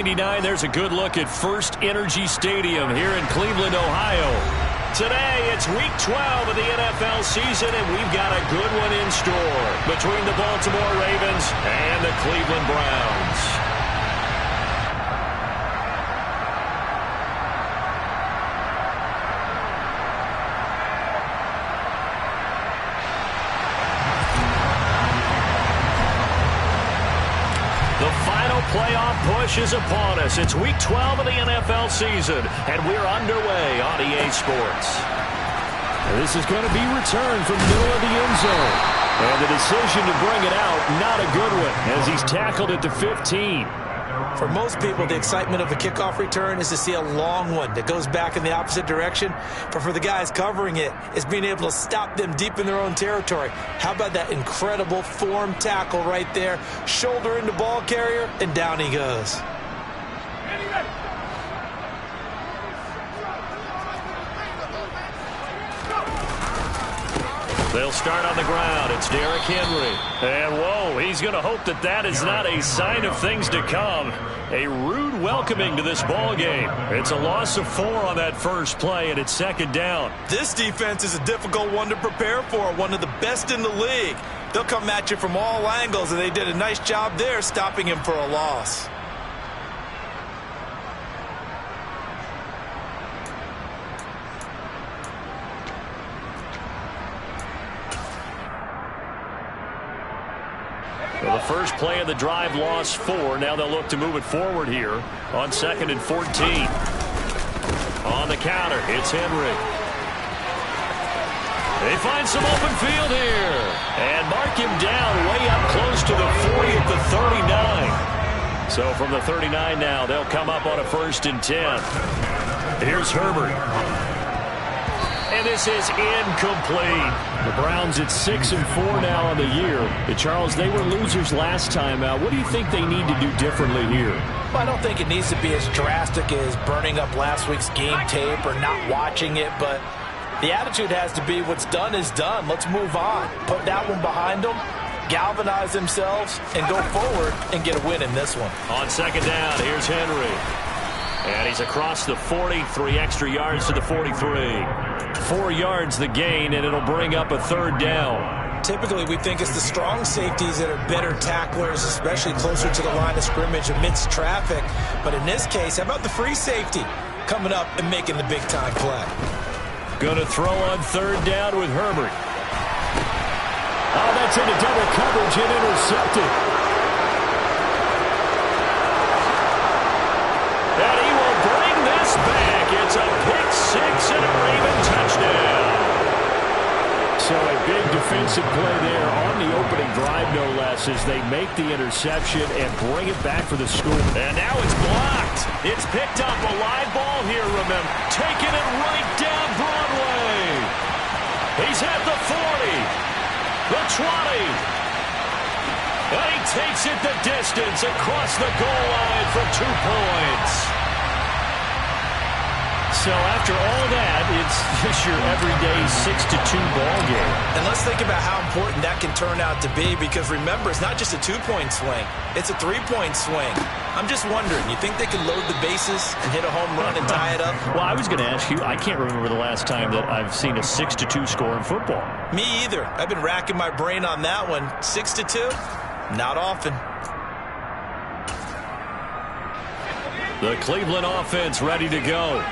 There's a good look at First Energy Stadium here in Cleveland, Ohio. Today, it's Week 12 of the NFL season, and we've got a good one in store between the Baltimore Ravens and the Cleveland Browns. Playoff push is upon us. It's Week 12 of the NFL season, and we're underway on EA Sports. And this is going to be returned from the middle of the end zone. And the decision to bring it out, not a good one, as he's tackled at the 15. For most people, the excitement of a kickoff return is to see a long one that goes back in the opposite direction. But for the guys covering it, it's being able to stop them deep in their own territory. How about that incredible form tackle right there? Shoulder into ball carrier, and down he goes. They'll start on the ground. It's Derrick Henry. And, whoa, he's going to hope that that is not a sign of things to come. A rude welcoming to this ball game. It's a loss of 4 on that first play, and it's second down. This defense is a difficult one to prepare for, one of the best in the league. They'll come at you from all angles, and they did a nice job there stopping him for a loss. Well, the first play of the drive lost 4. Now they'll look to move it forward here on 2nd and 14. On the counter, it's Henry. They find some open field here. And mark him down way up close to the 40 at the 39. So from the 39 now, they'll come up on a 1st and 10. Here's Herbert. And this is incomplete. The Browns at 6-4 now on the year. Charles, they were losers last time out. What do you think they need to do differently here? Well, I don't think it needs to be as drastic as burning up last week's game tape or not watching it, but the attitude has to be what's done is done. Let's move on. Put that one behind them, galvanize themselves, and go forward and get a win in this one. On 2nd down, here's Henry. And he's across the 40, 3 extra yards to the 43. 4 yards the gain, and it'll bring up a 3rd down. Typically, we think it's the strong safeties that are better tacklers, especially closer to the line of scrimmage amidst traffic. But in this case, how about the free safety coming up and making the big-time play? Going to throw on 3rd down with Herbert. Oh, that's into double coverage and intercepted. And he will bring this back. It's a pick 6 and a Raven touchdown. So a big defensive play there on the opening drive, no less, as they make the interception and bring it back for the score. And now it's blocked. It's picked up. A live ball here, remember. Taking it right down Broadway. He's at the 40. The 20. And he takes it the distance across the goal line for 2 points. So after all that, it's just your everyday 6-2 ball game. And let's think about how important that can turn out to be, because remember, it's not just a 2-point swing. It's a 3-point swing. I'm just wondering, you think they can load the bases and hit a home run and tie it up? Well, I was going to ask you, I can't remember the last time that I've seen a 6-2 score in football. Me either. I've been racking my brain on that one. 6-2? Not often. The Cleveland offense ready to go.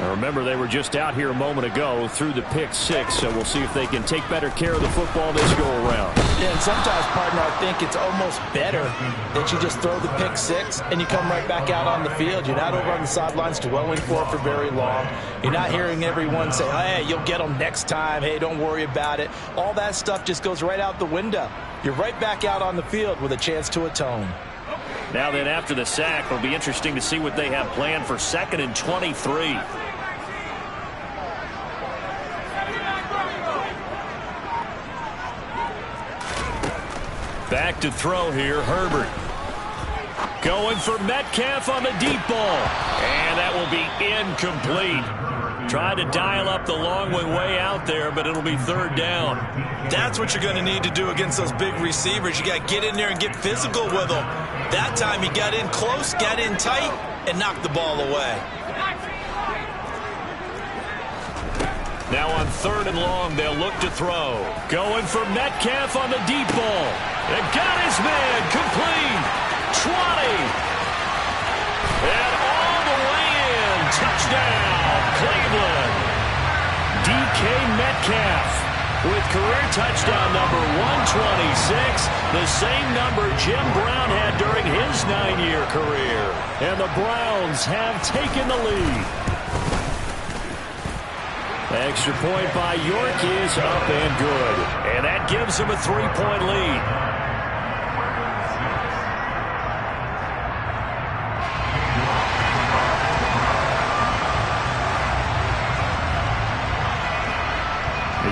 Now remember, they were just out here a moment ago through the pick 6, so we'll see if they can take better care of the football this go-around. Yeah, and sometimes, partner, I think it's almost better that you just throw the pick 6 and you come right back out on the field. You're not over on the sidelines dwelling for very long. You're not hearing everyone say, hey, you'll get them next time. Hey, don't worry about it. All that stuff just goes right out the window. You're right back out on the field with a chance to atone. Now then, after the sack, it'll be interesting to see what they have planned for 2nd and 23. Back to throw here, Herbert. Going for Metcalf on the deep ball. And that will be incomplete. Tried to dial up the long way out there, but it'll be third down. That's what you're going to need to do against those big receivers. You got to get in there and get physical with them. That time he got in close, got in tight, and knocked the ball away. Now on third and long, they'll look to throw. Going for Metcalf on the deep ball. And got his man complete. 20. And all the way in. Touchdown, Cleveland. DK Metcalf with career touchdown number 126, the same number Jim Brown had during his 9-year career. And the Browns have taken the lead. Extra point by York is up and good. And that gives them a 3-point lead.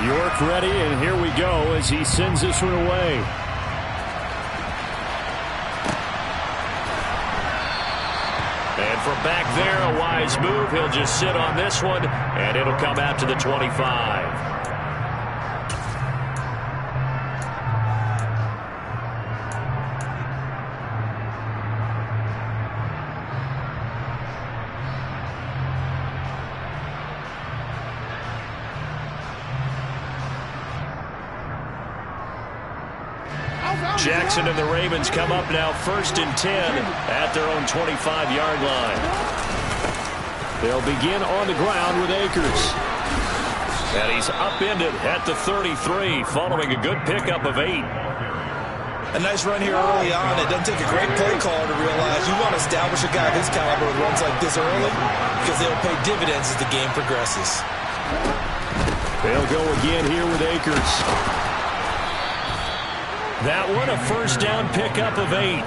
York ready, and here we go as he sends this one away. And from back there, a wise move. He'll just sit on this one, and it'll come out to the 25. Jackson and the Ravens come up now 1st and 10 at their own 25-yard line. They'll begin on the ground with Akers. And he's upended at the 33 following a good pickup of 8. A nice run here early on. It doesn't take a great play caller to realize you want to establish a guy of his caliber with runs like this early because they'll pay dividends as the game progresses. They'll go again here with Akers. That one, a first down pickup of 8.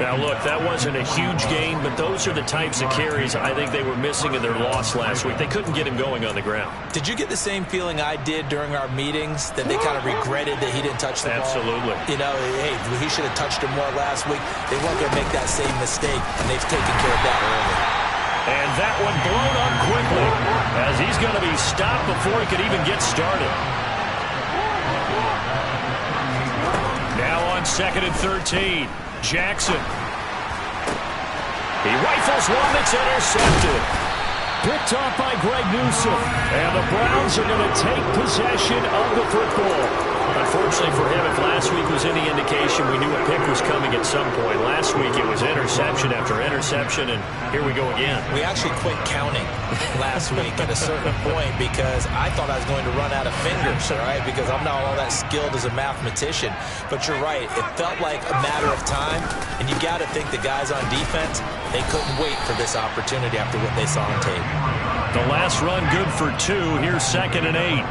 Now, look, that wasn't a huge gain, but those are the types of carries I think they were missing in their loss last week. They couldn't get him going on the ground. Did you get the same feeling I did during our meetings, that they kind of regretted that he didn't touch the ball? Absolutely. You know, hey, he should have touched him more last week. They weren't going to make that same mistake, and they've taken care of that early. And that one blown up quickly as he's going to be stopped before he could even get started. Now on 2nd and 13, Jackson. He rifles one that's intercepted. Picked off by Greg Newsome. And the Browns are going to take possession of the football. Unfortunately for him, if last week was any indication, we knew a pick was coming at some point. Last week it was interception after interception, and here we go again. We actually quit counting last week at a certain point because I thought I was going to run out of fingers, all right, because I'm not all that skilled as a mathematician. But you're right. It felt like a matter of time, and you got to think the guys on defense, they couldn't wait for this opportunity after what they saw on tape. The last run good for 2. Here's 2nd and 8.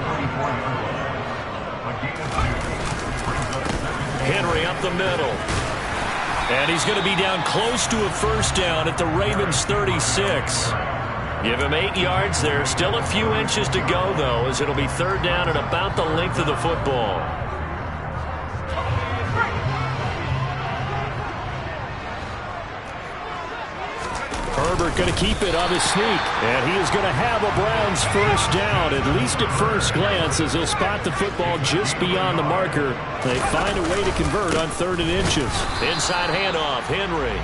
Henry up the middle. And he's going to be down close to a first down at the Ravens 36. Give him 8 yards there. Still a few inches to go, though, as it'll be 3rd down at about the length of the football. Herbert going to keep it on his sneak. And he is going to have a Browns first down, at least at first glance, as he'll spot the football just beyond the marker. They find a way to convert on 3rd and inches. Inside handoff, Henry.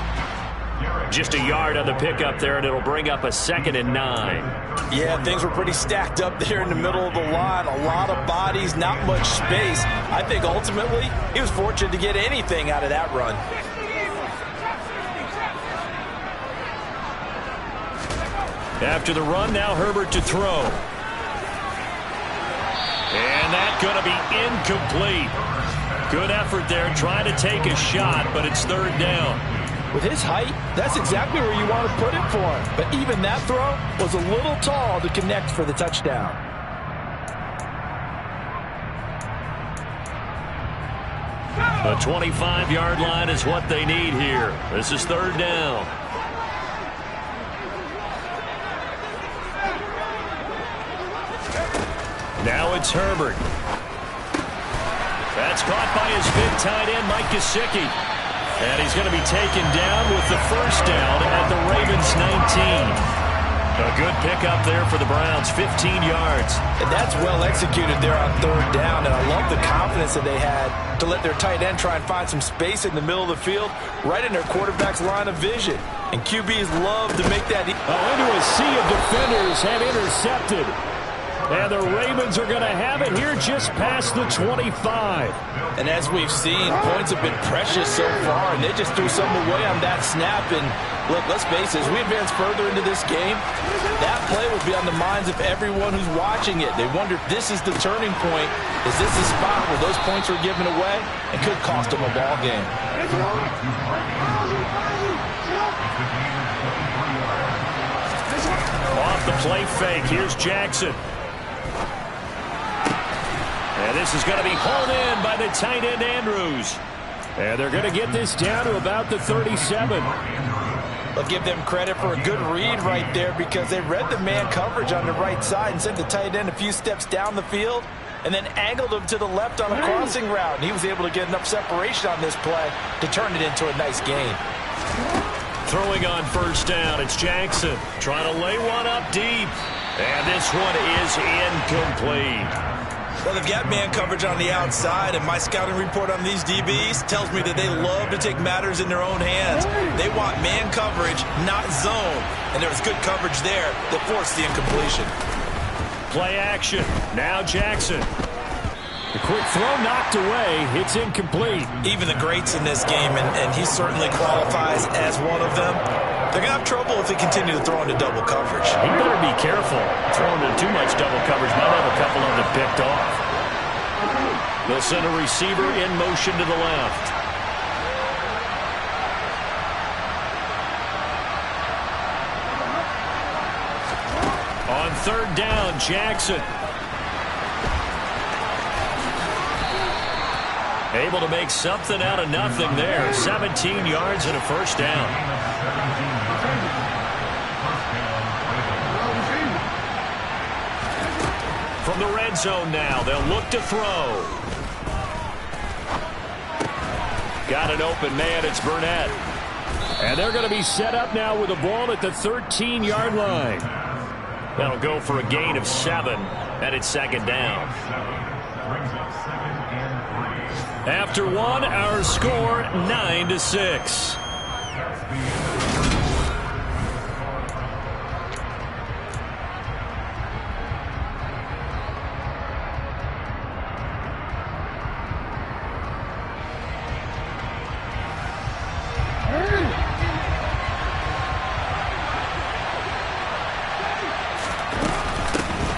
Just a yard on the pickup there, and it'll bring up a 2nd and 9. Yeah, things were pretty stacked up there in the middle of the line. A lot of bodies, not much space. I think ultimately he was fortunate to get anything out of that run. After the run, now Herbert to throw. And that's going to be incomplete. Good effort there, trying to take a shot, but it's 3rd down. With his height, that's exactly where you want to put it for him. But even that throw was a little tall to connect for the touchdown. The 25-yard line is what they need here. This is 3rd down. Now it's Herbert. That's caught by his big tight end, Mike Gesicki. And he's going to be taken down with the first down at the Ravens 19. A good pickup there for the Browns, 15 yards. And that's well executed there on third down, and I love the confidence that they had to let their tight end try and find some space in the middle of the field, right in their quarterback's line of vision. And QBs love to make that. Into a sea of defenders and intercepted. And the Ravens are going to have it here just past the 25. And as we've seen, points have been precious so far, and they just threw something away on that snap. And look, let's face it, as we advance further into this game, that play will be on the minds of everyone who's watching it. They wonder if this is the turning point. Is this the spot where those points are given away and could cost them a ball game? Off the play fake, here's Jackson. And this is going to be hauled in by the tight end, Andrews. And they're going to get this down to about the 37. I'll give them credit for a good read right there because they read the man coverage on the right side and sent the tight end a few steps down the field and then angled him to the left on a crossing route. And he was able to get enough separation on this play to turn it into a nice gain. Throwing on first down, it's Jackson trying to lay one up deep. And this one is incomplete. Well, they've got man coverage on the outside, and my scouting report on these DBs tells me that they love to take matters in their own hands. They want man coverage, not zone. And there was good coverage there that forced the incompletion. Play action. Now Jackson. The quick throw knocked away. It's incomplete. Even the greats in this game, and he certainly qualifies as one of them, they're going to have trouble if they continue to throw into double coverage. He better be careful. Throwing into too much double coverage might have a couple of them picked off. They'll send a receiver in motion to the left. On third down, Jackson. Able to make something out of nothing there. 17 yards and a first down. From the red zone now, they'll look to throw. Got an open man, it's Burnett. And they're going to be set up now with the ball at the 13-yard line. That'll go for a gain of 7, and it's second down. After one, our score 9-6.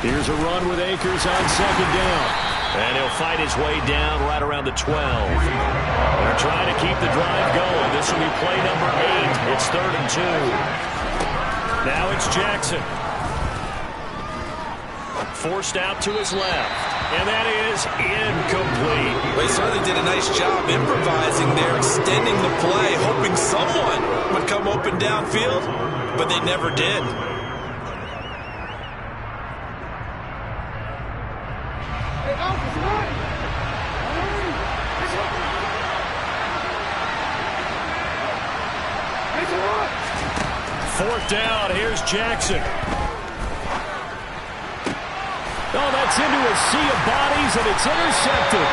Here's a run with Akers on second down. And he'll fight his way down right around the 12. They're trying to keep the drive going. This will be play number 8. It's 3rd and 2. Now it's Jackson. Forced out to his left. And that is incomplete. Well, he certainly did a nice job improvising there, extending the play, hoping someone would come open downfield, but they never did. Fourth down, here's Jackson. Oh, that's into a sea of bodies, and it's intercepted.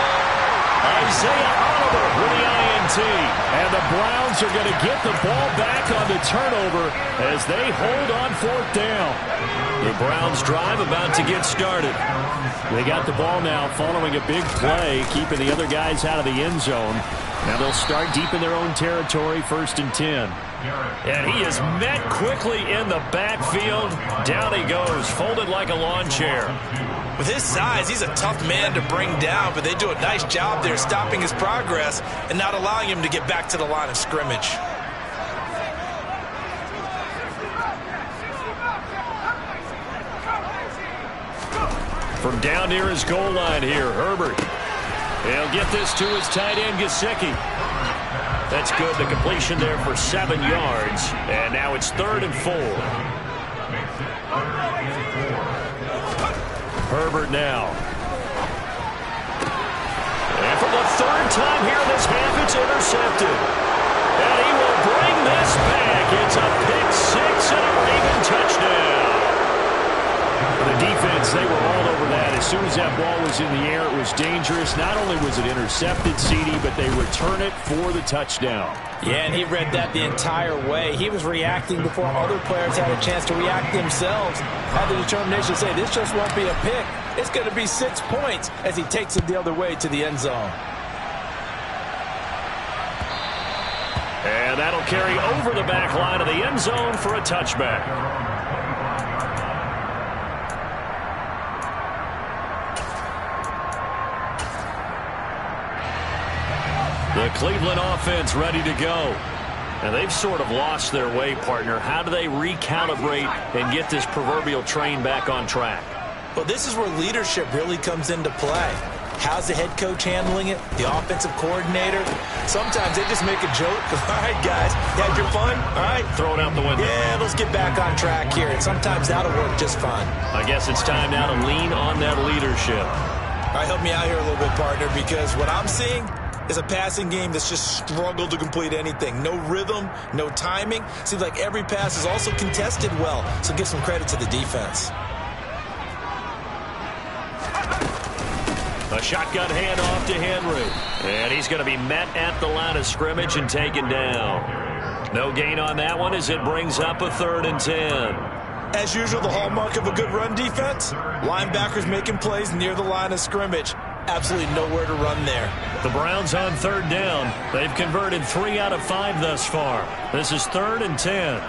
Isaiah Oliver with the INT. And the Browns are going to get the ball back on the turnover as they hold on fourth down. The Browns drive about to get started. They got the ball now following a big play, keeping the other guys out of the end zone. Now they'll start deep in their own territory, 1st and 10. And he is met quickly in the backfield. Down he goes, folded like a lawn chair. With his size, he's a tough man to bring down, but they do a nice job there stopping his progress and not allowing him to get back to the line of scrimmage. From down near his goal line here, Herbert. He'll get this to his tight end, Gesicki. That's good. The completion there for 7 yards. And now it's 3rd and 4. Herbert now. And for the 3rd time here in this half, it's intercepted. And he will bring this back. It's a pick 6 and a Raven touchdown. was in the air. It was dangerous. Not only was it intercepted, CD, but they return it for the touchdown. Yeah, and he read that the entire way. He was reacting before other players had a chance to react themselves. Had the determination to say, this just won't be a pick. It's going to be 6 points as he takes it the other way to the end zone. And that'll carry over the back line of the end zone for a touchback. The Cleveland offense ready to go. And they've sort of lost their way, partner. How do they recalibrate and get this proverbial train back on track? Well, this is where leadership really comes into play. How's the head coach handling it? The offensive coordinator? Sometimes they just make a joke. All right, guys, you had your fun? All right. Throw it out the window. Yeah, let's get back on track here. And sometimes that'll work just fine. I guess it's time now to lean on that leadership. All right, help me out here a little bit, partner, because what I'm seeing is a passing game that's just struggled to complete anything. No rhythm, no timing. Seems like every pass is also contested well, so give some credit to the defense. A shotgun handoff to Henry. And he's going to be met at the line of scrimmage and taken down. No gain on that one as it brings up a 3rd and 10. As usual, the hallmark of a good run defense, linebackers making plays near the line of scrimmage. Absolutely nowhere to run there. The Browns on 3rd down. They've converted 3 out of 5 thus far. This is 3rd and 10.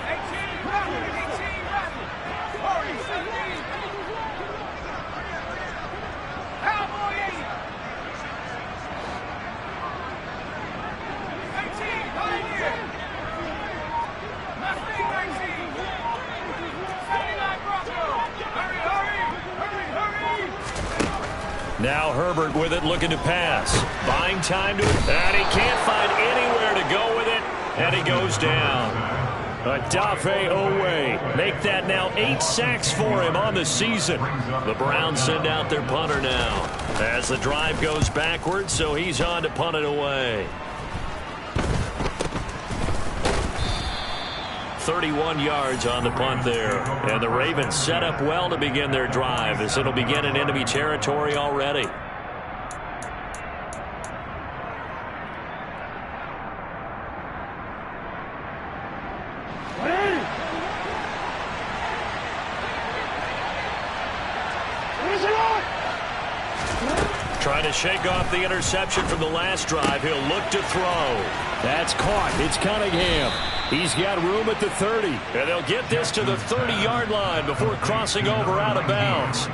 Now Herbert with it, looking to pass. Buying time to it, and he can't find anywhere to go with it, and he goes down. Odafe Owe, make that now 8 sacks for him on the season. The Browns send out their punter now as the drive goes backwards, so he's on to punt it away. 31 yards on the punt there. And the Ravens set up well to begin their drive as it'll begin in enemy territory already. Trying to shake off the interception from the last drive. He'll look to throw. That's caught. It's Cunningham. He's got room at the 30. And they'll get this to the 30-yard line before crossing over out of bounds.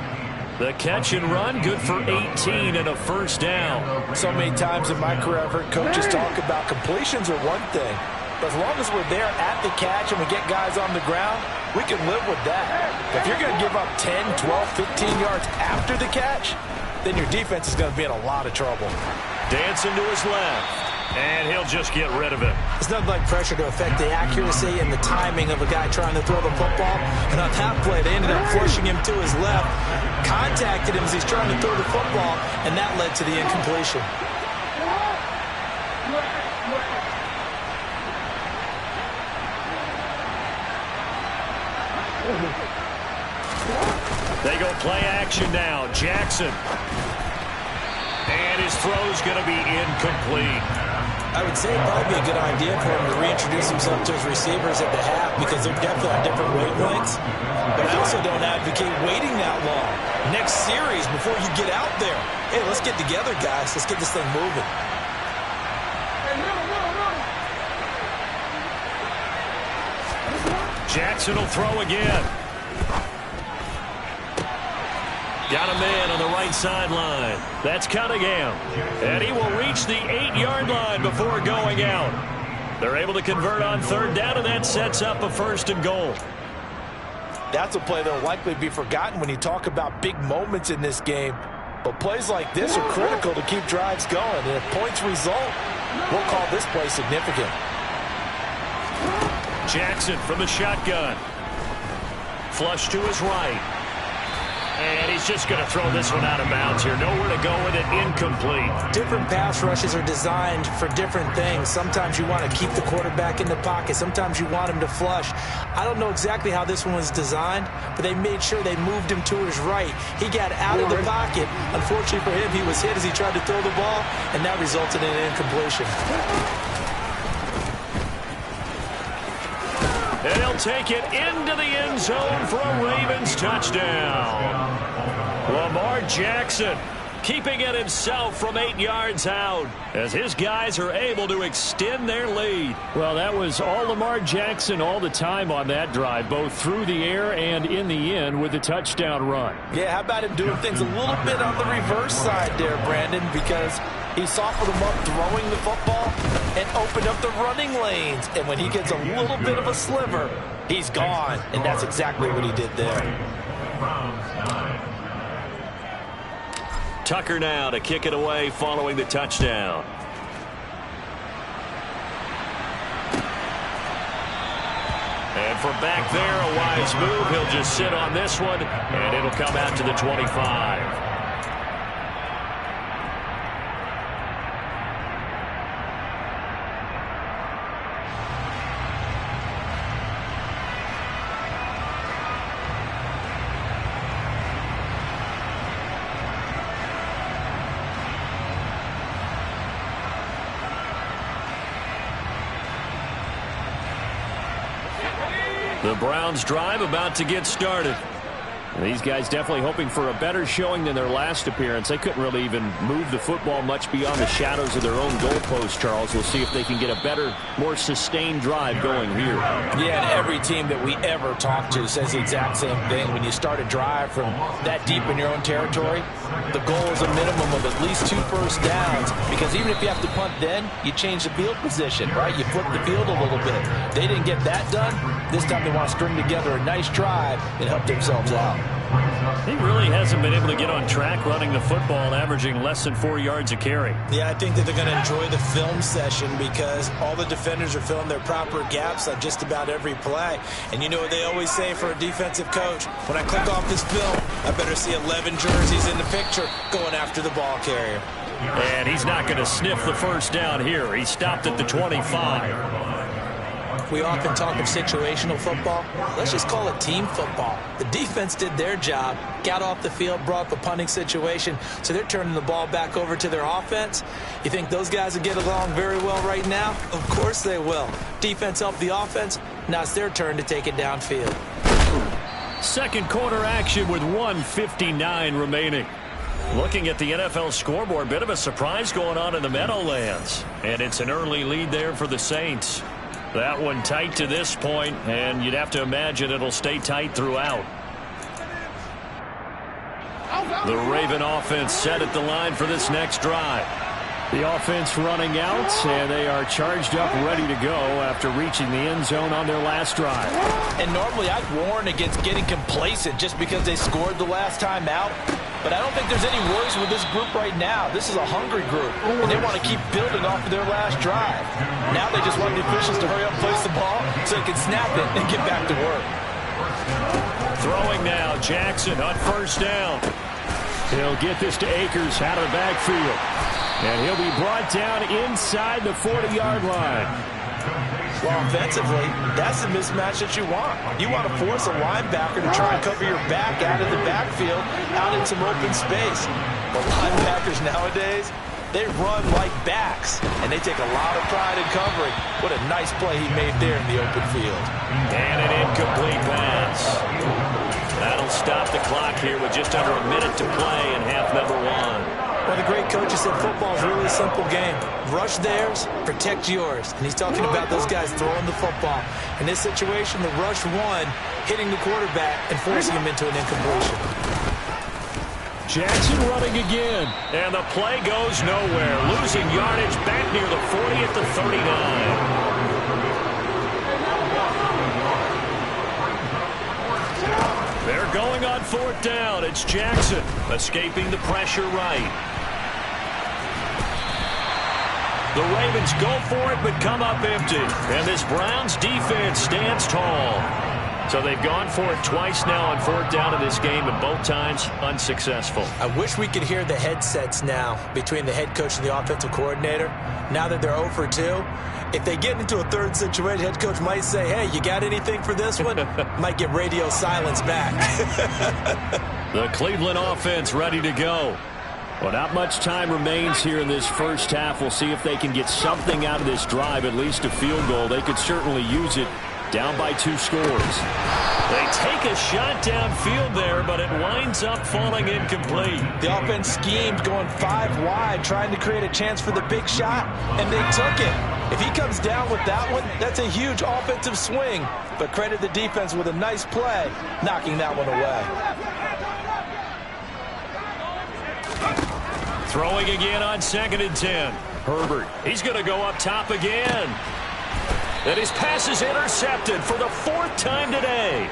The catch and run, good for 18 and a 1st down. So many times in my career, I've heard coaches talk about completions are one thing. But as long as we're there at the catch and we get guys on the ground, we can live with that. If you're going to give up 10, 12, 15 yards after the catch, then your defense is going to be in a lot of trouble. Dancing to his left. And he'll just get rid of it. It's nothing like pressure to affect the accuracy and the timing of a guy trying to throw the football. And on that play, they ended up flushing him to his left, contacted him as he's trying to throw the football, and that led to the incompletion. They go play action now. Jackson. And his throw's going to be incomplete. I would say it'd probably be a good idea for him to reintroduce himself to his receivers at the half because they're definitely on different wavelengths. But I also don't advocate waiting that long. Next series, before you get out there, hey, let's get together, guys. Let's get this thing moving. Jackson will throw again. Got a man on the right sideline. That's Cunningham. And he will reach the 8-yard line before going out. They're able to convert on 3rd down, and that sets up a 1st and goal. That's a play that will likely be forgotten when you talk about big moments in this game. But plays like this are critical to keep drives going. And if points result, we'll call this play significant. Jackson from the shotgun. Flush to his right. And he's just going to throw this one out of bounds here. Nowhere to go with it. Incomplete. Different pass rushes are designed for different things. Sometimes you want to keep the quarterback in the pocket. Sometimes you want him to flush. I don't know exactly how this one was designed, but they made sure they moved him to his right. He got out of the pocket. Unfortunately for him, he was hit as he tried to throw the ball, and that resulted in an incompletion. And he'll take it into the end zone for a Ravens touchdown. Lamar Jackson keeping it himself from 8 yards out as his guys are able to extend their lead. Well, that was all Lamar Jackson all the time on that drive, both through the air and in the end with the touchdown run. Yeah, how about him doing things a little bit on the reverse side there, Brandon, because he softened him up throwing the football and opened up the running lanes. And when he gets a little bit of a sliver, he's gone. And that's exactly what he did there. Tucker now to kick it away following the touchdown. And from back there, a wise move. He'll just sit on this one, and it'll come out to the 25. The Browns drive about to get started. These guys definitely hoping for a better showing than their last appearance. They couldn't really even move the football much beyond the shadows of their own goalpost, Charles. We'll see if they can get a better, more sustained drive going here. Yeah, and every team that we ever talk to says the exact same thing. When you start a drive from that deep in your own territory, the goal is a minimum of at least 2 first downs, because even if you have to punt then, you change the field position, right? You flip the field a little bit. They didn't get that done. This time they want to string together a nice drive and help themselves out. He really hasn't been able to get on track running the football, averaging less than 4 yards a carry. Yeah, I think that they're going to enjoy the film session because all the defenders are filling their proper gaps on just about every play. And you know what they always say for a defensive coach? When I click off this film, I better see 11 jerseys in the picture going after the ball carrier. And he's not going to sniff the first down here. He stopped at the 25. We often talk of situational football. Let's just call it team football. The defense did their job, got off the field, brought up a punting situation, so they're turning the ball back over to their offense. You think those guys will get along very well right now? Of course they will. Defense helped the offense. Now it's their turn to take it downfield. Second quarter action with 1:59 remaining. Looking at the NFL scoreboard, bit of a surprise going on in the Meadowlands. And it's an early lead there for the Saints. That one tight to this point, and you'd have to imagine it'll stay tight throughout. The Raven offense set at the line for this next drive. The offense running out, and they are charged up, ready to go after reaching the end zone on their last drive. And normally I'd warn against getting complacent just because they scored the last time out. But I don't think there's any worries with this group right now. This is a hungry group, and they want to keep building off of their last drive. Now they just want the officials to hurry up and place the ball so they can snap it and get back to work. Throwing now, Jackson on first down. He'll get this to Akers out of the backfield. And he'll be brought down inside the 40-yard line. Well, offensively, that's the mismatch that you want. You want to force a linebacker to try and cover your back out of the backfield, out in some open space. But linebackers nowadays, they run like backs, and they take a lot of pride in covering. What a nice play he made there in the open field. And an incomplete pass. That'll stop the clock here with just under a minute to play in half number 1. Well, the great coach said football is really a simple game. Rush theirs, protect yours. And he's talking about those guys throwing the football. In this situation, the rush one, hitting the quarterback and forcing him into an incompletion. Jackson running again. And the play goes nowhere. Losing yardage back near the 40 at the 39. They're going on fourth down. It's Jackson escaping the pressure right. The Ravens go for it but come up empty. And this Browns defense stands tall. So they've gone for it twice now on fourth down in this game, and both times unsuccessful. I wish we could hear the headsets now between the head coach and the offensive coordinator. Now that they're 0 for 2, if they get into a third situation, head coach might say, hey, you got anything for this one? Might get radio silence back. The Cleveland offense ready to go. Well, not much time remains here in this first half. We'll see if they can get something out of this drive, at least a field goal. They could certainly use it. Down by 2 scores. They take a shot downfield there, but it winds up falling incomplete. The offense schemed going 5 wide, trying to create a chance for the big shot, and they took it. If he comes down with that one, that's a huge offensive swing. But credit the defense with a nice play, knocking that one away. Throwing again on 2nd and 10. Herbert, he's going to go up top again. And his pass is intercepted for the 4th time today.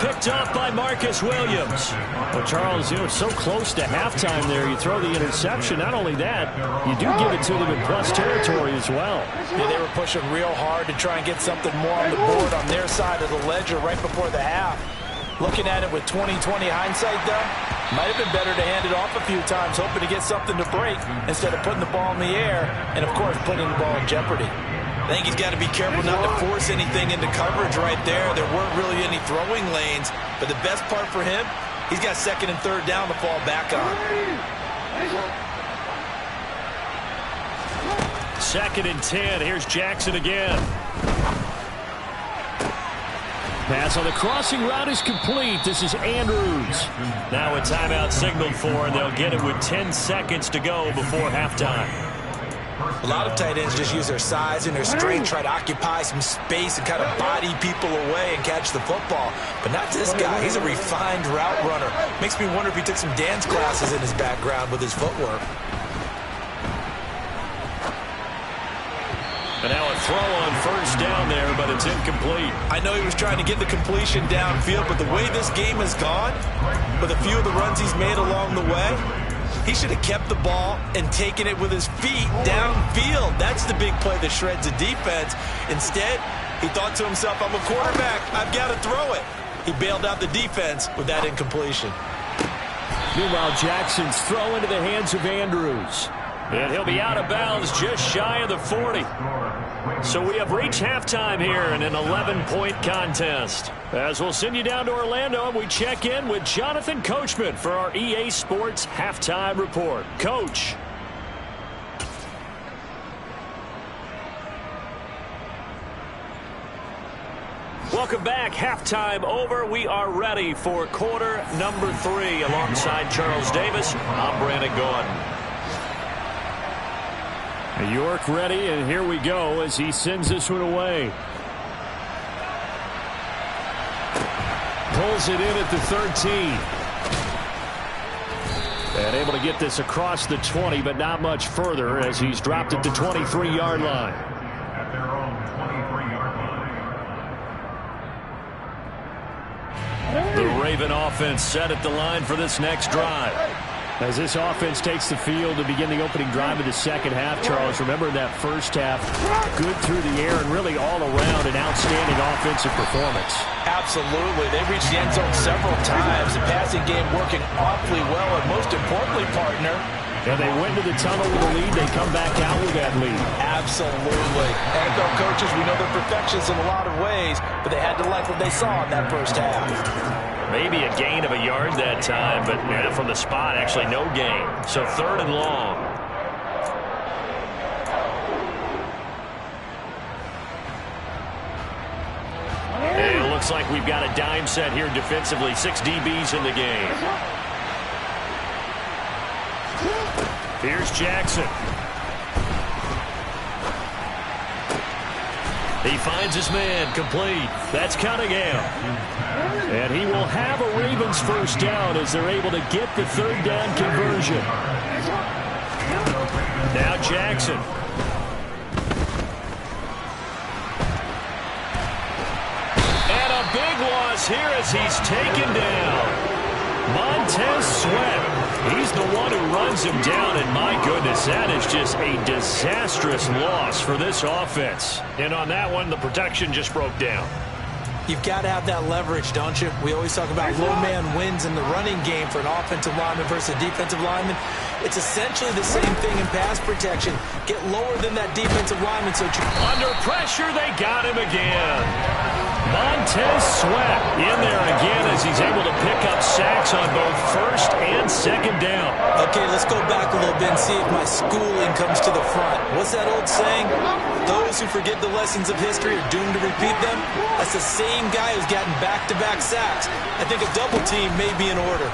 Picked off by Marcus Williams. Well, Charles, so close to halftime there. You throw the interception. Not only that, you do give it to them in plus territory as well. Yeah, they were pushing real hard to try and get something more on the board on their side of the ledger right before the half. Looking at it with 20/20 hindsight, though, might have been better to hand it off a few times, hoping to get something to break instead of putting the ball in the air and, of course, putting the ball in jeopardy. I think he's got to be careful not to force anything into coverage right there. There weren't really any throwing lanes, but the best part for him, he's got 2nd and 3rd down to fall back on. 2nd and 10. Here's Jackson again. Pass on the crossing route is complete. This is Andrews. Now a timeout signaled for, and they'll get it with 10 seconds to go before halftime. A lot of tight ends just use their size and their strength, try to occupy some space and kind of body people away and catch the football. But not this guy. He's a refined route runner. Makes me wonder if he took some dance classes in his background with his footwork. And now a throw on 1st down there, but it's incomplete. I know he was trying to get the completion downfield, but the way this game has gone, with a few of the runs he's made along the way, he should have kept the ball and taken it with his feet downfield. That's the big play that shreds the defense. Instead, he thought to himself, I'm a quarterback. I've got to throw it. He bailed out the defense with that incompletion. Meanwhile, Jackson's throw into the hands of Andrews. And he'll be out of bounds just shy of the 40. So we have reached halftime here in an 11-point contest. As we'll send you down to Orlando, and we check in with Jonathan Coachman for our EA Sports Halftime Report. Coach. Welcome back. Halftime over. We are ready for quarter number 3. Alongside Charles Davis, I'm Brandon Gordon. York ready, and here we go as he sends this one away. Pulls it in at the 13. And able to get this across the 20, but not much further as he's dropped at the 23-yard line. The Raven offense set at the line for this next drive. As this offense takes the field to begin the opening drive of the second half, Charles, remember that first half, good through the air and really all around an outstanding offensive performance. Absolutely. They reached the end zone several times. The passing game working awfully well, and most importantly, partner, and they went to the tunnel with a lead. They come back out with that lead. Absolutely. NFL coaches, we know they're perfectionists in a lot of ways, but they had to like what they saw in that first half. Maybe a gain of a yard that time, but from the spot, actually no gain. So 3rd and long. And it looks like we've got a dime set here defensively. 6 DBs in the game. Here's Jackson. He finds his man, complete. That's Cunningham. And he will have a Ravens first down as they're able to get the 3rd down conversion. Now Jackson. And a big loss here as he's taken down. Montez Sweat. He's the one who runs him down, and my goodness, that is just a disastrous loss for this offense. And on that one, the protection just broke down. You've got to have that leverage, don't you? We always talk about low man wins in the running game for an offensive lineman versus a defensive lineman. It's essentially the same thing in pass protection. Get lower than that defensive lineman. So under pressure, they got him again. Montez Sweat in there again as he's able to pick up sacks on both first and second down. Okay, let's go back a little bit and see if my schooling comes to the front. What's that old saying? Those who forget the lessons of history are doomed to repeat them. That's the same guy who's gotten back-to-back sacks. I think a double team may be in order.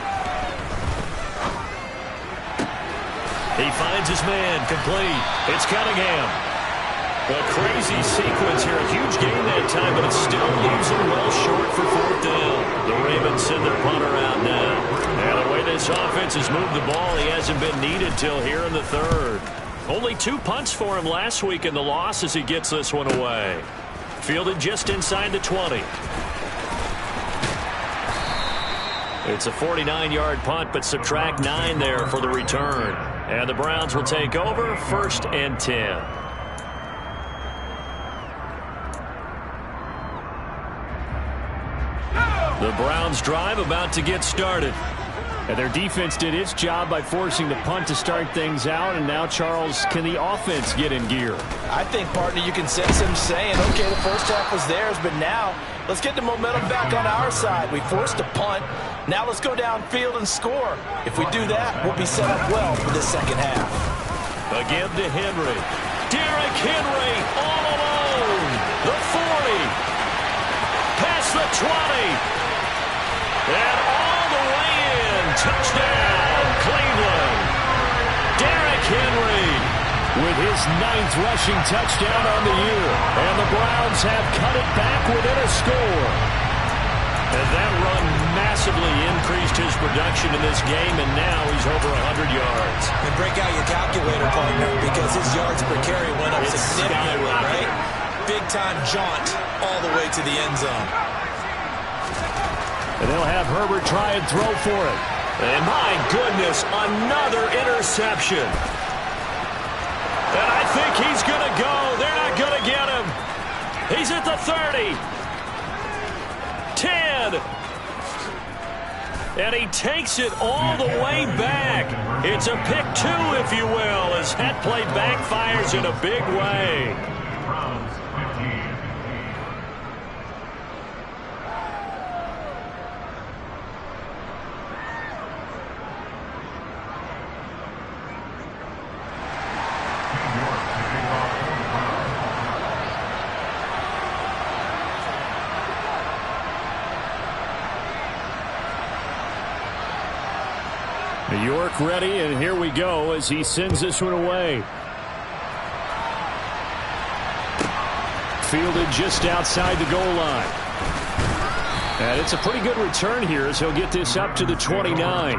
He finds his man, complete. It's Cunningham. A crazy sequence here. A huge game that time, but it's still leaves him well short for fourth down. The Ravens send their punter out now. And the way this offense has moved the ball, he hasn't been needed till here in the third. Only 2 punts for him last week in the loss as he gets this one away. Fielded just inside the 20. It's a 49-yard punt, but subtract 9 there for the return. And the Browns will take over, 1st and 10. The Browns drive about to get started. And their defense did its job by forcing the punt to start things out. And now, Charles, can the offense get in gear? I think, partner, you can sense him saying, okay, the first half was theirs, but now let's get the momentum back on our side. We forced a punt. Now let's go downfield and score. If we do that, we'll be set up well for the second half. Again to Henry. Derrick Henry all alone. The 40. Past the 20. And all the way in. Touchdown, Cleveland. Derrick Henry with his 9th rushing touchdown on the year. And the Browns have cut it back within a score. And that run massively increased his production in this game, and now he's over 100 yards. And break out your calculator, partner, because his yards per carry went up significantly, right? Big-time jaunt all the way to the end zone. And they'll have Herbert try and throw for it. And my goodness, another interception. And I think he's going to go. They're not going to get him. He's at the 30. 10. And he takes it all the way back. It's a pick 2, if you will, as that play backfires in a big way. New York ready, and here we go as he sends this one away. Fielded just outside the goal line. And it's a pretty good return here as he'll get this up to the 29.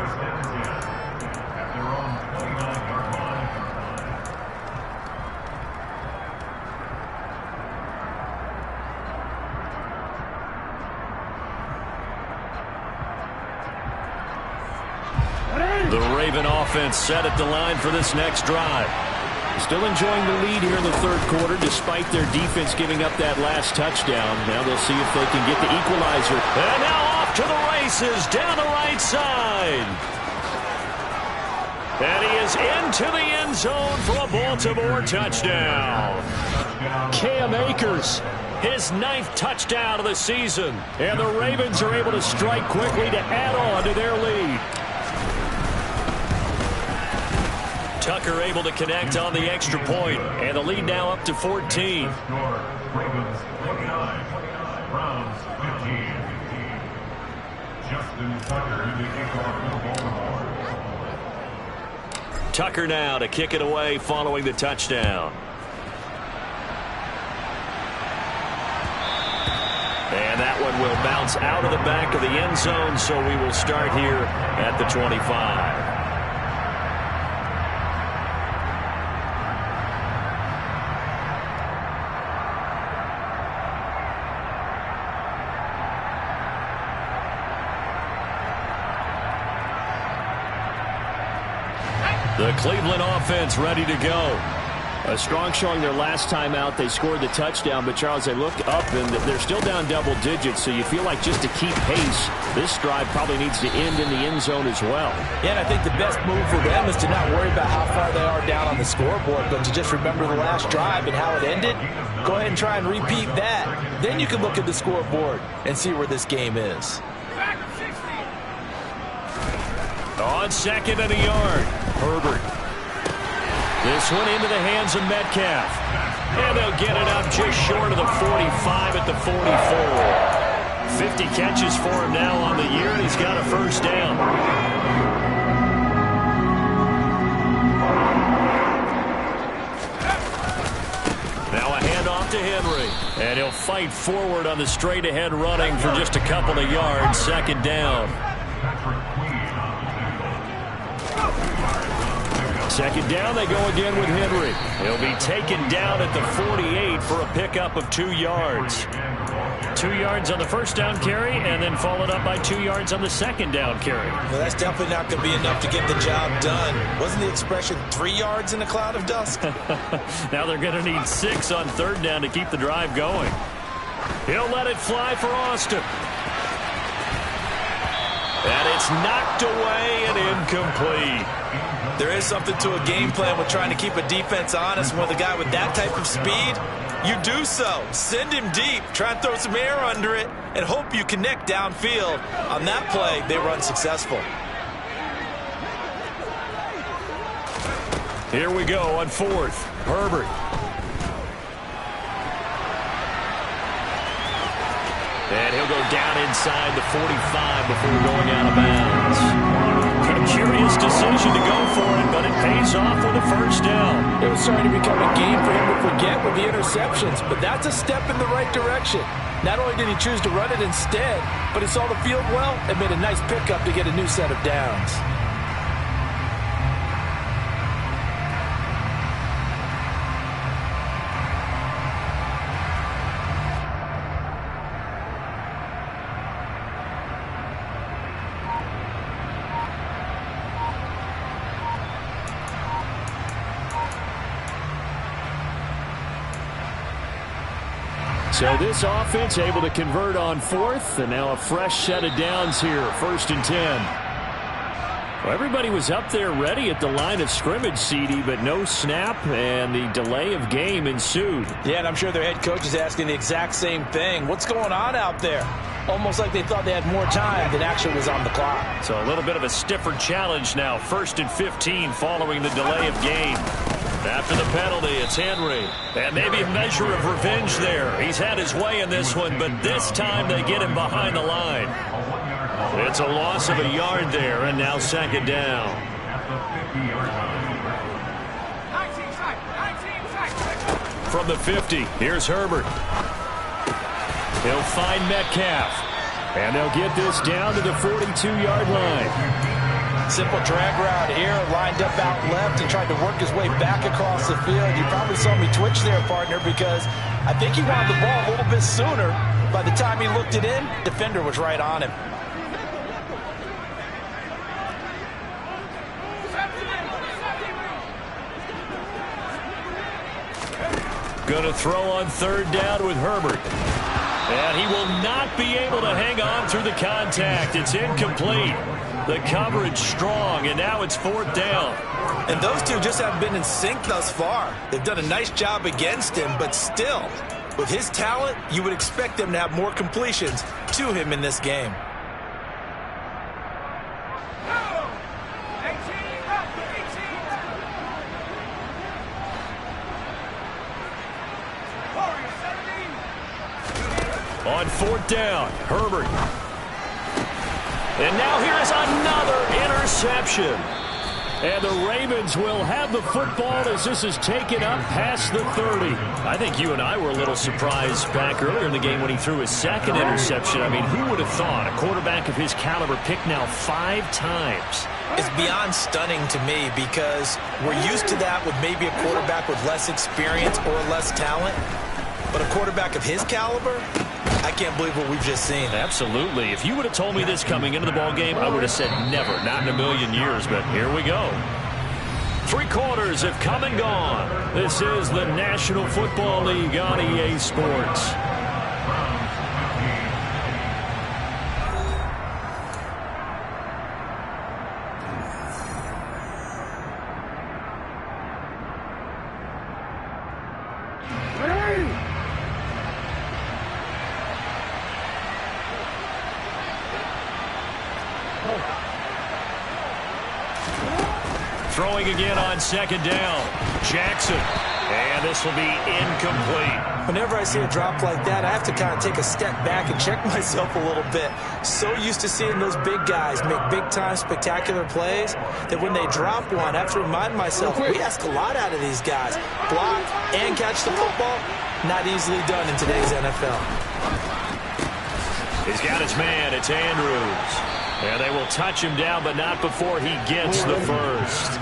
The Raven offense set at the line for this next drive. Still enjoying the lead here in the third quarter despite their defense giving up that last touchdown. Now they'll see if they can get the equalizer. And now off to the races down the right side. And he is into the end zone for a Baltimore touchdown. Cam Akers, his 9th touchdown of the season. And the Ravens are able to strike quickly to add on to their lead. Tucker able to connect on the extra point, and the lead now up to 14. Ravens 29, Browns 15. Justin Tucker in the kickoff for Baltimore. Tucker now to kick it away following the touchdown. And that one will bounce out of the back of the end zone, so we will start here at the 25. The Cleveland offense ready to go. A strong showing their last time out. They scored the touchdown, but Charles, they look up and they're still down double digits, so you feel like just to keep pace, this drive probably needs to end in the end zone as well. Yeah, and I think the best move for them is to not worry about how far they are down on the scoreboard, but to just remember the last drive and how it ended. Go ahead and try and repeat that. Then you can look at the scoreboard and see where this game is. On second and a yard, Herbert. This one into the hands of Metcalf. And they'll get it up just short of the 45 at the 44. 50 catches for him now on the year, and he's got a first down. Now a handoff to Henry. And he'll fight forward on the straight-ahead running for just a couple of yards. Second down. Second down, they go again with Henry. He'll be taken down at the 48 for a pickup of 2 yards. 2 yards on the first down carry, and then followed up by 2 yards on the second down carry. Well, that's definitely not going to be enough to get the job done. Wasn't the expression 3 yards in a cloud of dust? Now they're going to need 6 on third down to keep the drive going. He'll let it fly for Austin. And it's knocked away and incomplete. There is something to a game plan with trying to keep a defense honest. With a guy with that type of speed, you do so. Send him deep, try and throw some air under it, and hope you connect downfield. On that play, they were unsuccessful. Here we go on fourth. Herbert. And he'll go down inside the 45 before going out of bounds. A curious decision to go for it, but it pays off with a first down. It was starting to become a game for him to forget with the interceptions, but that's a step in the right direction. Not only did he choose to run it instead, but he saw the field well and made a nice pickup to get a new set of downs. So this offense able to convert on fourth, and now a fresh set of downs here, 1st and 10. Well, everybody was up there ready at the line of scrimmage, CD, but no snap, and the delay of game ensued. Yeah, and I'm sure their head coach is asking the exact same thing. What's going on out there? Almost like they thought they had more time than actually was on the clock. So a little bit of a stiffer challenge now. 1st and 15 following the delay of game. After the penalty, it's Henry. And maybe a measure of revenge there. He's had his way in this one, but this time they get him behind the line. It's a loss of a yard there, and now second down. From the 50, here's Herbert. He'll find Metcalf. And they'll get this down to the 42-yard line. Simple drag route here, lined up out left and tried to work his way back across the field. You probably saw me twitch there, partner, because I think he wanted the ball a little bit sooner. By the time he looked it in, defender was right on him. Going to throw on third down with Herbert. And he will not be able to hang on through the contact. It's incomplete. The coverage strong, and now it's fourth down. And those two just haven't been in sync thus far. They've done a nice job against him, but still, with his talent, you would expect them to have more completions to him in this game. On fourth down, Herbert. And now here's another interception. And the Ravens will have the football as this is taken up past the 30. I think you and I were a little surprised back earlier in the game when he threw his second interception. I mean, who would have thought a quarterback of his caliber picked now 5 times? It's beyond stunning to me because we're used to that with maybe a quarterback with less experience or less talent. But a quarterback of his caliber, I can't believe what we've just seen. Absolutely. If you would have told me this coming into the ball game, I would have said never, not in a million years. But here we go. Three quarters have come and gone. This is the National Football League on EA Sports. Throwing again on second down. Jackson. And this will be incomplete. Whenever I see a drop like that, I have to kind of take a step back and check myself a little bit. So used to seeing those big guys make big-time spectacular plays that when they drop one, I have to remind myself, we ask a lot out of these guys. Block and catch the football, not easily done in today's NFL. He's got his man. It's Andrews. And they will touch him down, but not before he gets the first.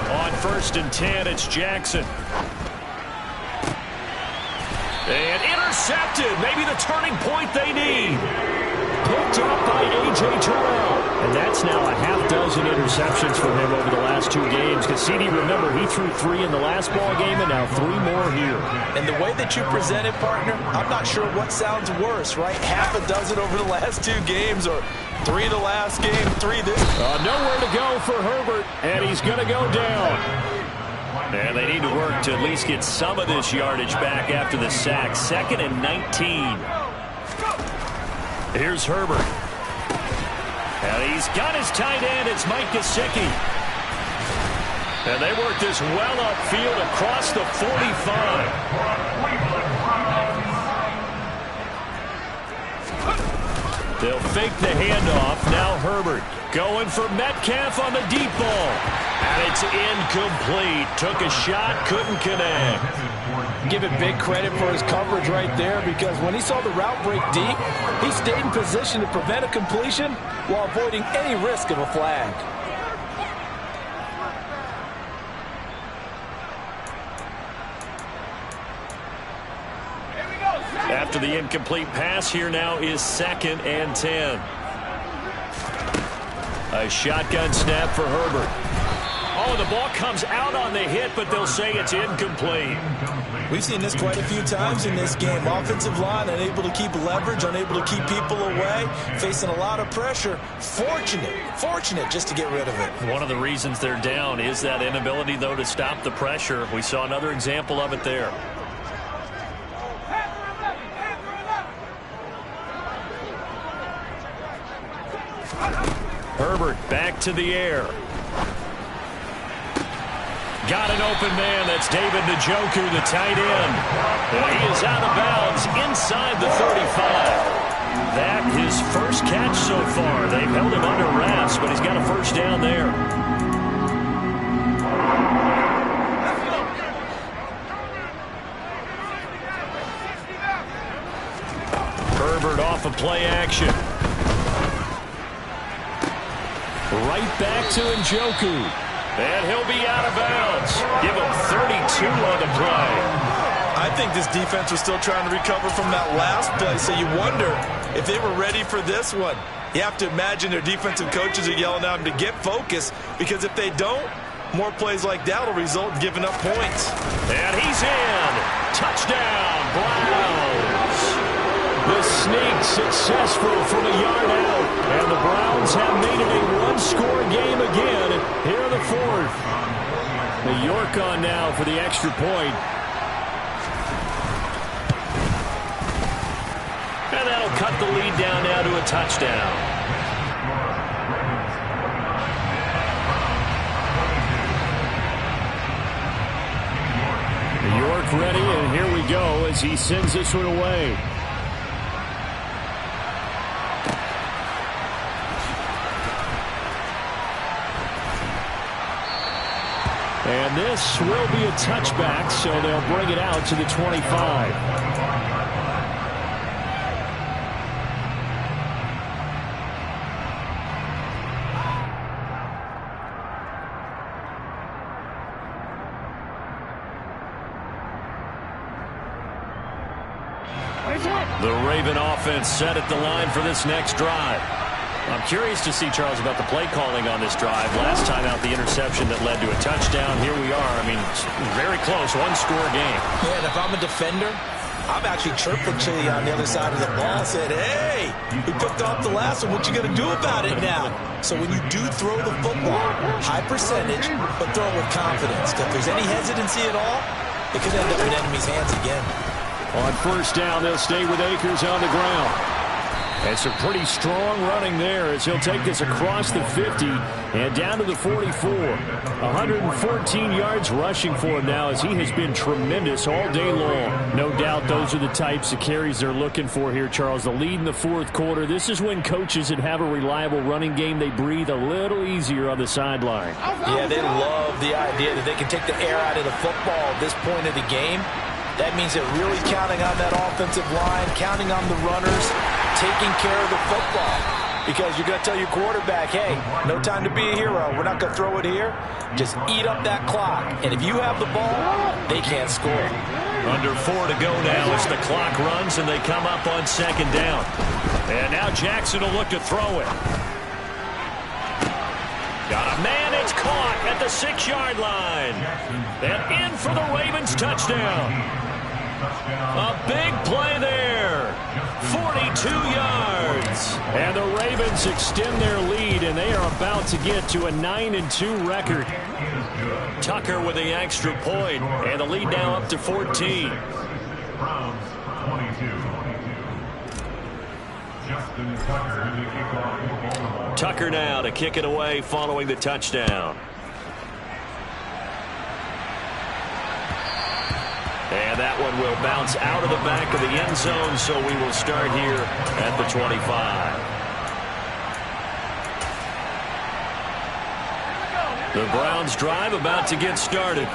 On 1st and 10, it's Jackson. And intercepted. Maybe the turning point they need. Picked up by A.J. Terrell. And that's now a half dozen interceptions from him over the last 2 games. Cassini, remember, he threw 3 in the last ball game and now 3 more here. And the way that you present it, partner, I'm not sure what sounds worse, right? Half a dozen over the last 2 games or 3 the last game, 3 this. Nowhere to go for Herbert, and he's going to go down. And they need to work to at least get some of this yardage back after the sack. 2nd and 19. Here's Herbert. And he's got his tight end. It's Mike Gesicki. And they work this well upfield across the 45. They'll fake the handoff. Now Herbert going for Metcalf on the deep ball. And it's incomplete. Took a shot, couldn't connect. Give it big credit for his coverage right there, because when he saw the route break deep, he stayed in position to prevent a completion while avoiding any risk of a flag. After the incomplete pass, here now is 2nd and 10. A shotgun snap for Herbert. Oh, the ball comes out on the hit, but they'll say it's incomplete. We've seen this quite a few times in this game. Offensive line unable to keep leverage, unable to keep people away, facing a lot of pressure. Fortunate just to get rid of it. One of the reasons they're down is that inability, though, to stop the pressure. We saw another example of it there. Herbert back to the air. Got an open man. That's David Njoku, the tight end. And he is out of bounds inside the 35. That his first catch so far. They've held him under wraps, but he's got a first down there. Herbert off of play action. Right back to Njoku. And he'll be out of bounds. Give him 32 on the play. I think this defense was still trying to recover from that last play, so you wonder if they were ready for this one. You have to imagine their defensive coaches are yelling at them to get focused, because if they don't, more plays like that will result in giving up points. And he's in. Touchdown, Browns. The sneak successful from a yard out. And the Browns have made it a one-score game again here in the 4th. The York on now for the extra point. And that'll cut the lead down now to a touchdown. York ready, and here we go as he sends this one away. And this will be a touchback, so they'll bring it out to the 25. The Raven offense set at the line for this next drive. I'm curious to see, Charles, about the play calling on this drive. Last time out, the interception that led to a touchdown. Here we are. I mean, very close, one-score game. Yeah, and if I'm a defender, I'm actually chirping to you on the other side of the ball, said, hey, we picked off the last one. What you going to do about it now? So when you do throw the football, high percentage, but throw it with confidence. If there's any hesitancy at all, it could end up in enemy's hands again. On first down, they'll stay with Akers on the ground. And some pretty strong running there as he'll take this across the 50 and down to the 44. 114 yards rushing for him now as he has been tremendous all day long. No doubt those are the types of carries they're looking for here, Charles. The lead in the fourth quarter. This is when coaches that have a reliable running game, they breathe a little easier on the sideline. Yeah, they love the idea that they can take the air out of the football at this point of the game. That means they're really counting on that offensive line, counting on the runners, taking care of the football. Because you're going to tell your quarterback, hey, no time to be a hero. We're not going to throw it here. Just eat up that clock. And if you have the ball, they can't score. Under 4 to go now as the clock runs and they come up on second down. And now Jackson will look to throw it. Got a man, it's caught at the 6-yard line. And in for the Ravens touchdown. A big play there. 42 yards. And the Ravens extend their lead, and they are about to get to a 9-2 record. Tucker with the extra point, and the lead now up to 14. Browns 22. Justin Tucker in the kickoff for Baltimore. Tucker now to kick it away following the touchdown. And that one will bounce out of the back of the end zone, so we will start here at the 25. The Browns drive about to get started.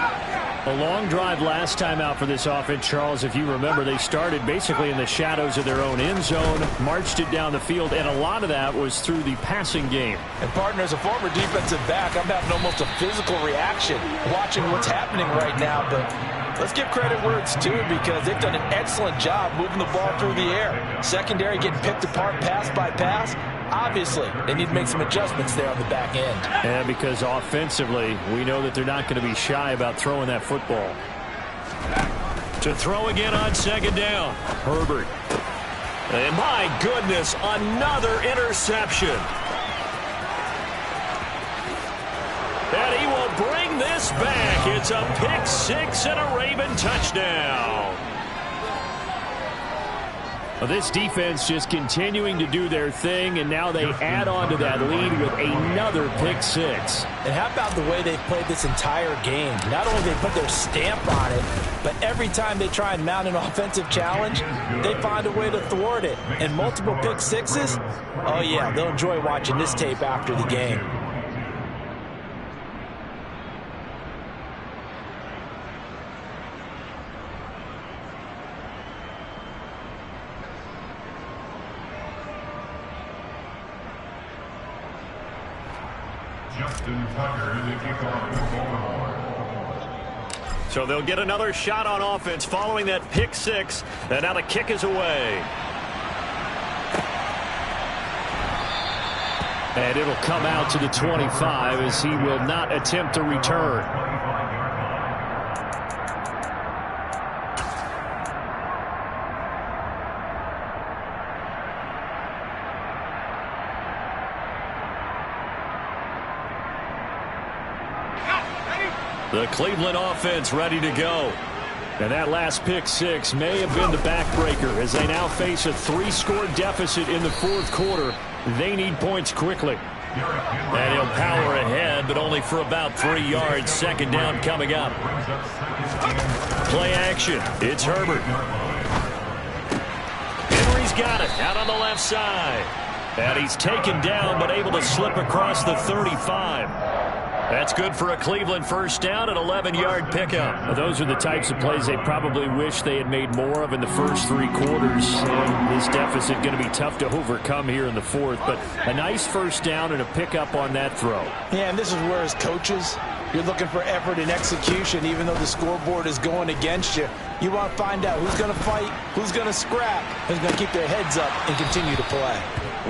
A long drive last time out for this offense, Charles. If you remember, they started basically in the shadows of their own end zone, marched it down the field, and a lot of that was through the passing game. And, partner, as a former defensive back, I'm having almost a physical reaction watching what's happening right now. But let's give credit where it's due because they've done an excellent job moving the ball through the air. Secondary getting picked apart pass by pass. Obviously, they need to make some adjustments there on the back end. And because offensively, we know that they're not going to be shy about throwing that football. To throw again on second down. Herbert. And my goodness, another interception. And he will bring this back. It's a pick six and a Raven touchdown. Well, this defense just continuing to do their thing, and now they add on to that lead with another pick six. And how about the way they've played this entire game? Not only they put their stamp on it, but every time they try and mount an offensive challenge, they find a way to thwart it. And multiple pick sixes, oh yeah, they'll enjoy watching this tape after the game. Justin Tucker in the kickoff for Baltimore. So they'll get another shot on offense following that pick six. And now the kick is away. And it'll come out to the 25 as he will not attempt to return. The Cleveland offense ready to go. And that last pick six may have been the backbreaker as they now face a 3-score deficit in the fourth quarter. They need points quickly. And he'll power ahead, but only for about 3 yards. Second down coming up. Play action. It's Herbert. Henry's got it out on the left side. And he's taken down, but able to slip across the 35. That's good for a Cleveland first down, an 11-yard pickup. Those are the types of plays they probably wish they had made more of in the first 3 quarters. And this deficit going to be tough to overcome here in the fourth. But a nice first down and a pickup on that throw. Yeah, and this is where, as coaches, you're looking for effort and execution. Even though the scoreboard is going against you, You want to find out who's going to fight, who's going to scrap, who's going to keep their heads up and continue to play.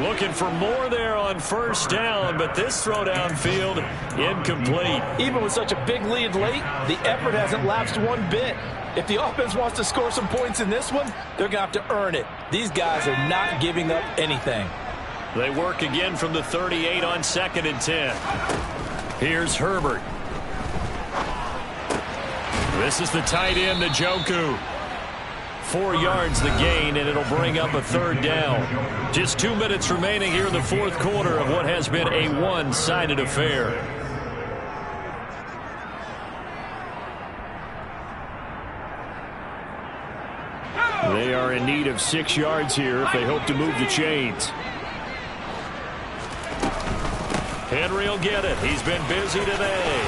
Looking for more there on first down, but this throw downfield incomplete. Even with such a big lead late, the effort hasn't lapsed one bit. If the offense wants to score some points in this one, they're going to have to earn it. These guys are not giving up anything. They work again from the 38 on 2nd and 10. Here's Herbert. This is the tight end, Njoku. 4 yards the gain, and it'll bring up a 3rd down. Just 2 minutes remaining here in the 4th quarter of what has been a one-sided affair. They are in need of 6 yards here if they hope to move the chains. Henry will get it. He's been busy today.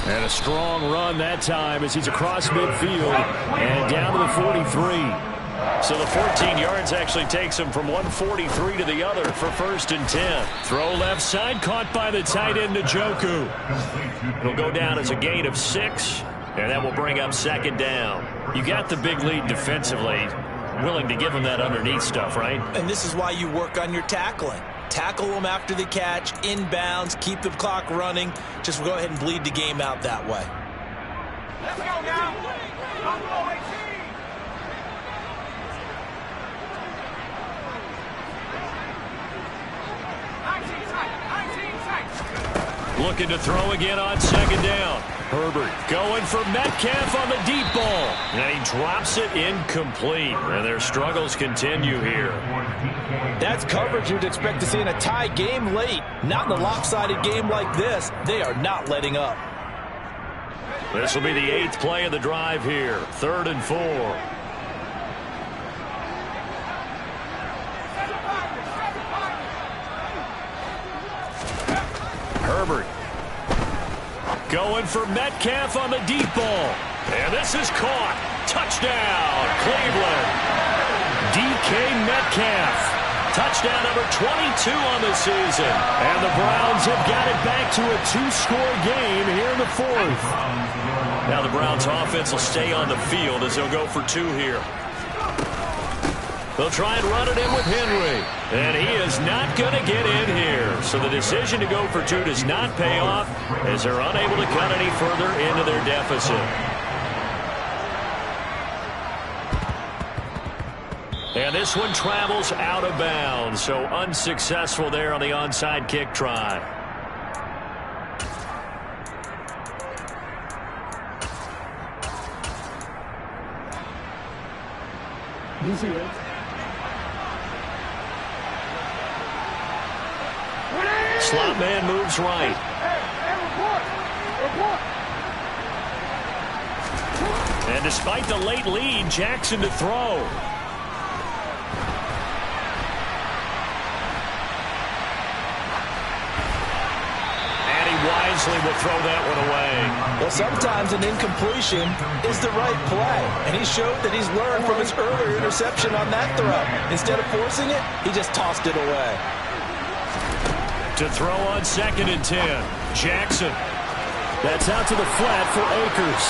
And a strong run that time as he's across midfield and down to the 43. So the 14 yards actually takes him from 143 to the other for 1st and 10. Throw left side, caught by the tight end, Njoku. It'll go down as a gain of 6, and that will bring up 2nd down. You got the big lead defensively. Willing to give him that underneath stuff, right? And this is why you work on your tackling. Tackle them after the catch, inbounds, keep the clock running. Just go ahead and bleed the game out that way. Let's go now. Let's go, 18. 19 tight. Looking to throw again on 2nd down. Herbert going for Metcalf on the deep ball. And he drops it incomplete. And their struggles continue here. That's coverage you'd expect to see in a tie game late. Not in a lopsided game like this. They are not letting up. This will be the 8th play of the drive here. 3rd and 4. Herbert going for Metcalf on the deep ball. And this is caught. Touchdown, Cleveland. DK Metcalf. Touchdown number 22 on the season. And the Browns have got it back to a 2-score game here in the 4th. Now the Browns offense will stay on the field as they'll go for 2 here. They'll try and run it in with Henry. And he is not going to get in here. So the decision to go for 2 does not pay off as they're unable to cut any further into their deficit. And this one travels out of bounds. So unsuccessful there on the onside kick try. Slot man moves right. And despite the late lead, Jackson to throw. And he wisely will throw that one away. Well, sometimes an incompletion is the right play. And he showed that he's learned from his earlier interception on that throw. Instead of forcing it, he just tossed it away. To throw on 2nd and 10. Jackson. That's out to the flat for Akers.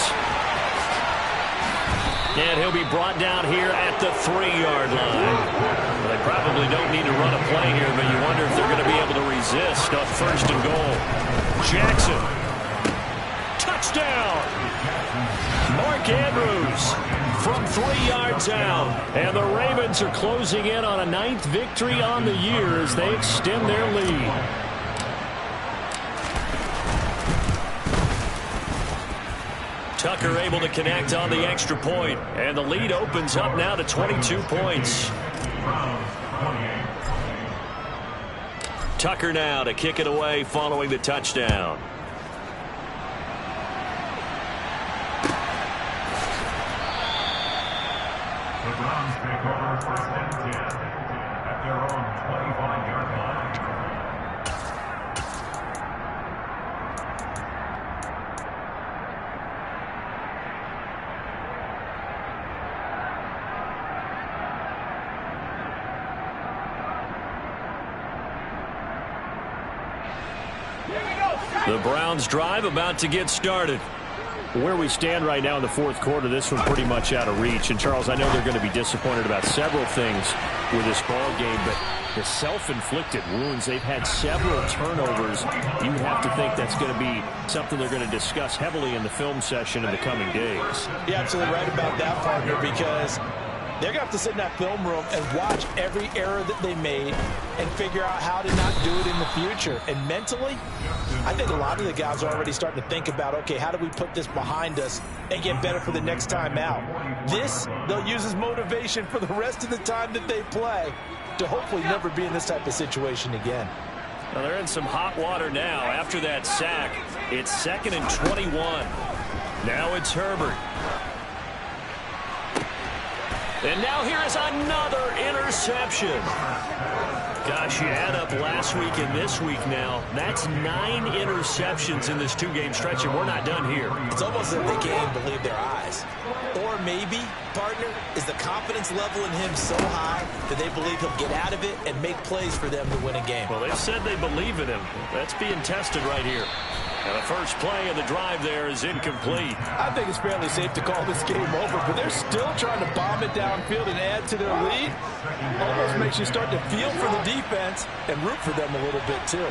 And he'll be brought down here at the 3-yard line. Well, they probably don't need to run a play here, but you wonder if they're going to be able to resist on 1st and goal. Jackson. Touchdown. Mark Andrews from 3 yards out. And the Ravens are closing in on a 9th victory on the year as they extend their lead. Tucker able to connect on the extra point, and the lead opens up now to 22 points. Tucker now to kick it away following the touchdown. The Browns take over 1st and 10 at their own 25-yard line. The Browns drive about to get started. Where we stand right now in the fourth quarter, this one pretty much out of reach. And, Charles, I know they're going to be disappointed about several things with this ball game, but the self-inflicted wounds, they've had several turnovers. You would have to think that's going to be something they're going to discuss heavily in the film session in the coming days. You're absolutely right about that, partner, because they're going to have to sit in that film room and watch every error that they made and figure out how to not do it in the future. And mentally, I think a lot of the guys are already starting to think about, okay, how do we put this behind us and get better for the next time out? This, they'll use as motivation for the rest of the time that they play to hopefully never be in this type of situation again. Well, they're in some hot water now. After that sack, it's 2nd and 21. Now it's Herbert. And now here is another interception. Gosh, you add up last week and this week now. That's 9 interceptions in this 2-game stretch, and we're not done here. It's almost as if they can't even believe their eyes. Or maybe, partner, is the confidence level in him so high that they believe he'll get out of it and make plays for them to win a game. Well, they've said they believe in him. That's being tested right here. And the first play of the drive there is incomplete. I think it's fairly safe to call this game over, but they're still trying to bomb it downfield and add to their lead. Almost makes you start to feel for the defense and root for them a little bit, too.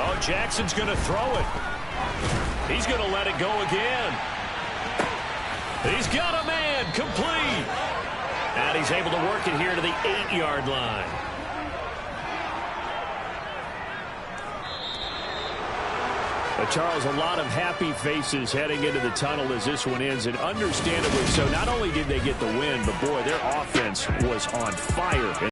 Oh, Jackson's going to throw it. He's going to let it go again. He's got a man, complete. And he's able to work it here to the 8-yard line. But Charles, a lot of happy faces heading into the tunnel as this one ends, and understandably so. Not only did they get the win, but boy, their offense was on fire.